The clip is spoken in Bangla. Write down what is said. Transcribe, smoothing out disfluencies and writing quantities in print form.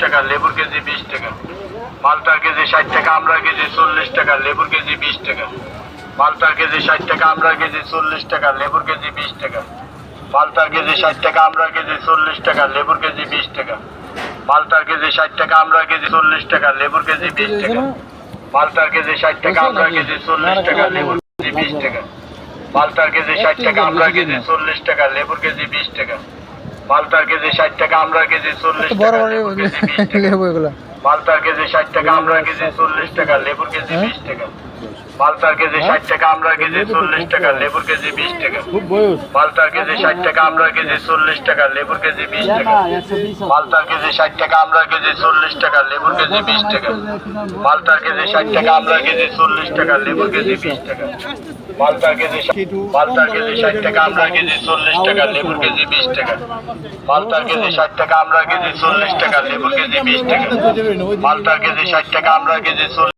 টাকা, লেবুর কেজি 20 টাকা। মালটার কেজি 60 টাকা, আমড়ার কেজি 40 টাকা, লেবুর কেজি 20 টাকা। মালটার কেজি 60 টাকা, আমড়ার কেজি 40 টাকা, লেবুর কেজি 20 টাকা। মালটার কেজি 60 টাকা, আমড়ার কেজি 40 টাকা, লেবুর কেজি 20 টাকা। মালটার কেজি 60 টাকা, আমড়ার কেজি 40 টাকা, লেবুর কেজি 20 টাকা। মালটার কেজি 60 টাকা, আমড়ার কেজি 40 টাকা, লেবুর কেজি 20 টাকা। মালটার কেজি 60 টাকা, আমড়ার কেজি 40 টাকা, লেবুর কেজি 20 টাকা। মালটার কেজি 60 টাকা, আমড়ার কেজি 40 টাকা, লেবুর কেজি 20 টাকা। মালটার কেজি 60 টাকা, আমড়ার কেজি 40 টাকা, লেবুর কেজি 20 টাকা। মালটার কেজি 60 টাকা, আমড়ার কেজি 40 টাকা, লেবুর কেজি 20 টাকা। মালটার কেজি 60 টাকা, আমড়ার কেজি 40 টাকা, লেবুর কেজি 20 টাকা। মালটার কেজি 60 টাকা, আমড়ার কেজি 40 টাকা, লেবুর কেজি 20 টাকা। মালটার কেজি 60 টাকা, আমড়ার কেজি 40 টাকা, লেবুর কেজি 20 টাকা। মালটার কেজি 60 টাকা, আমড়ার কেজি 40 টাকা, লেবুর কেজি 20 টাকা। মালটার কেজি 60 টাকা, আমড়ার কেজি 40 টাকা, লেবুর কেজি 20 টাকা। মালটার কেজি 60 টাকা, আমড়ার কেজি 40